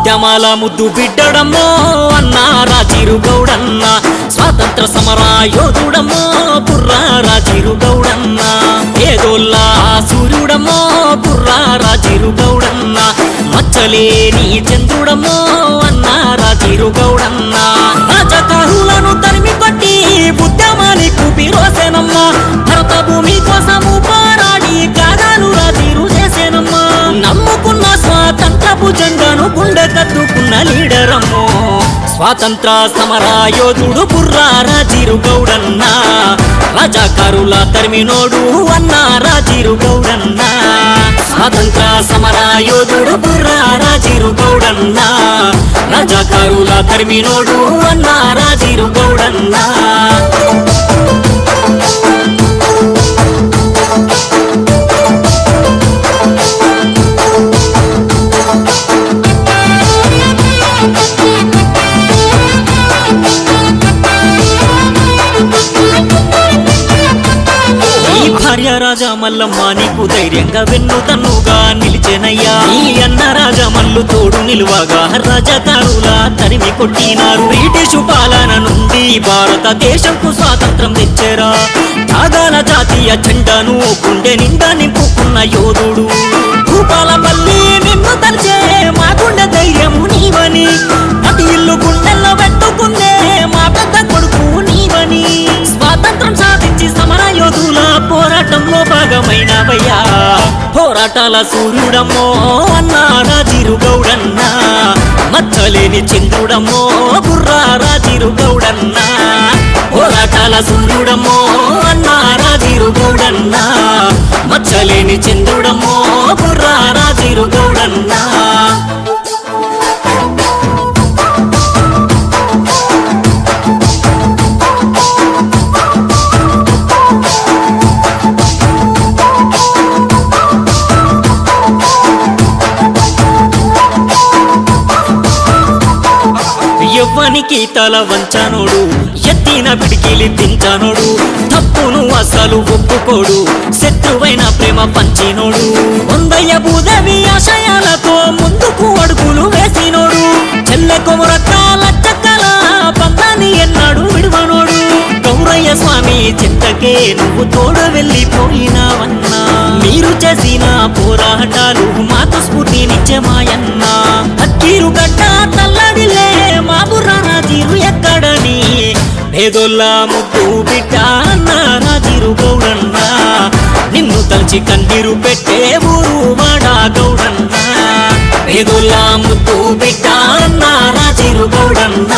ఉద్యమాల ముద్దు బిడ్డడమ్మో అన్నా రాజీరు గౌడన్న స్వాతంత్ర సమర యోధుడమ్మో బుర్రా రాజీరు గౌడన్న ఏదోల్లా సూర్యుడమ్మో బుర్రా రాజీరు గౌడన్న మచ్చలేని చంద్రుడమ్మో అన్నా రాజీరు గౌడన్న రాజకారులను తరిమి కొట్టి ఉద్యమాన్ని కుపిరోసేనమ్మా భరత భూమి కోసము పోరాడి కాగాలు రాజీరు చేసేనమ్మా నమ్ముకున్న స్వాతంత్రపు జెండాను గుండె కత్తుకున్న లీడరమ్మో స్వాతంత్ర సమర యోధుడు బుర్రా రాజీరు గౌడన్న రాజాకారుల తరిమినోడు అన్నా రాజీరు గౌడన్న స్వాతంత్ర సమర యోధుడు బుర్రా రాజీరు గౌడన్న రాజాకారుల తరిమినోడు అన్నా రాజీరు గౌడన్న భార్య రాజా మల్లమ్మ నీకు ధైర్యంగా వెన్నుదన్నుగా నిలిచెనయ్యా ఈ అన్న రాజా మల్లు తోడు నిలువగా రాజకారుల తరిమి కొట్టినారు బ్రిటిషు పాలన నుండి భారతదేశంకు స్వాతంత్రం తెచ్చారా త్యాగాల జాతీయ జెండాను గుండె నిండా నింపుకున్న యోధుడు భూపాలపల్లి నిన్ను తలిచే మా గుండె ధైర్యము నీవని అటు ఇల్లు గుండెల్లో పెట్టుకుందే మా పెద్ద కొడుకు నీవని స్వాతంత్రం సాధించి సమర యోధుల పోరాటంలో భాగమైనవయ్యా పోరాటాల సూర్యుడమ్మో అన్నా రాజీరు గౌడన్న మచ్చలేని చంద్రుడమ్మో బుర్రా రాజీరు గౌడన్న పోరాటాల సూర్యుడమ్మో అన్నా రాజీరు గౌడన్న మచ్చలేని చంద్రుడమ్మో బుర్రా రాజీరు గౌడన్న యవ్వనికి తల వంచనోడు ఎత్తిన పిడికిలి దించనోడు తప్పును అసలు ఒప్పుకోడు శత్రువైన ప్రేమ పంచినోడు వందయ్య భూదేవి ఆశయాలతో ముందుకు అడుగులు వేసినోడు చెల్లె కొమరకాల చక్కల బంధాన్ని ఎన్నాడు విడువనోడు గౌరయ్య స్వామి చింతకే నువ్వు తోడు వెళ్ళిపోయినావన్నా మీరు చేసిన పోరాటాలు మాకు స్ఫూర్తినిచ్చే మాయన్న అక్కీరు గడ్డ తల్లడిలే మా బుర్రా రాజీరు ఎక్కడని పేదోళ్ళ ముద్దు బిడ్డ అన్న రాజీరు గౌడన్న నిన్ను తలచి కన్నీరు పెట్టే ఊరు వాడా గౌడన్న పేదోళ్ళ ముద్దు బిడ్డ అన్న రాజీరు గౌడన్న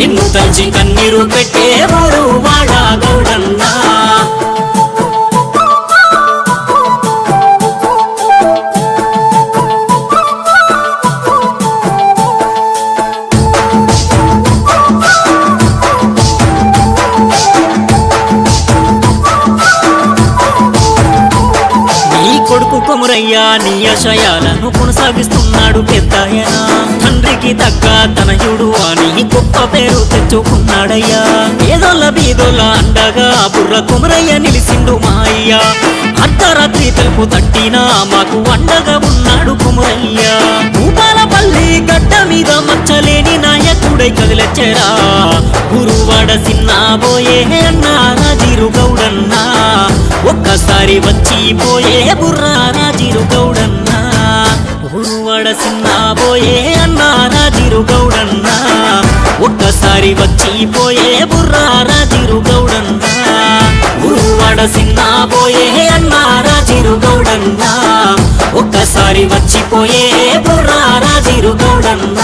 నిన్ను తలచి కన్నీరు పెట్టే ఊరు వాడా గౌడన్న కొడుకు కొమురయ్య నీ ఆశయాలను కొనసాగిస్తున్నాడు పెద్దాయన తండ్రికి తగ్గ తనయుడు అని గొప్ప పేరు తెచ్చుకున్నాడయ్యా ఏదోళ్ళ బీదోళ్ళ అండగా బుర్ర కొమురయ్య నిలిసిండు మా అయ్య అర్ధరాత్రి తెలుపు తట్టినా మాకు అండగా ఉన్నాడు కొమురయ్య భూపాలపల్లి గడ్డ మీద మచ్చలేని నాయకుడై కదిలెచ్చరా గురువాడ సిన్నాబోయే అన్నా రాజీరు గౌడన్న ఒక్కసారి వచ్చిపోయే బుర్రా రాజీరు గౌడన్న గురువాడ సిన్నాబోయే అన్నా రాజీరు గౌడన్న ఒక్కసారి వచ్చిపోయే బుర్రా రాజీరు గౌడన్న గురువాడ సిన్నాబోయే అన్నా రాజీరు గౌడన్న ఒక్కసారి వచ్చిపోయే బుర్రా రాజీరు గౌడన్న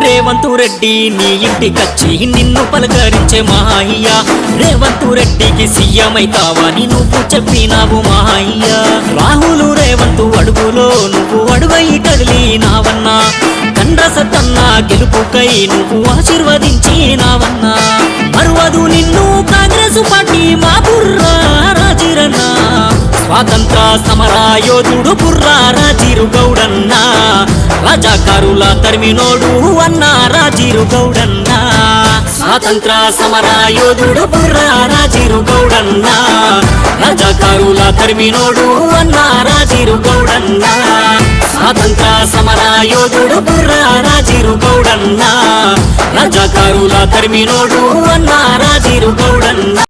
రేవంతు రెడ్డి నీ ఇంటికొచ్చి నిన్ను పలకరించే మాహయ్య రేవంతు రెడ్డికి సీఎం అయితావని నువ్వు చెప్పినావు మాహయ్య రాహులు రేవంతు అడుగులో నువ్వు అడుగై కదిలినావన్నా కండ్రసత్తన్న గెలుపుకై నువ్వు ఆశీర్వదించినావన్నా మరువదు నిన్ను కాంగ్రెస్ పార్టీ మా బుర్రా రాజీరన్న స్వాతంత్ర సమరాయోధుడు బుర్రా రాజీరు గౌడన్న రాజాకారుల తరిమినోడు అన్న రాజీరు గౌడన్న స్వాతంత్ర సమరాయోధుడు బుర్రా రాజీరు గౌడన్న రాజాకారుల తరిమినోడు అన్న రాజీరు గౌడన్న స్వాతంత్ర సమరాయోధుడు బుర్రా రాజీరు గౌడన్న రాజాకారుల తరిమినోడు అన్న రాజీరు గౌడన్న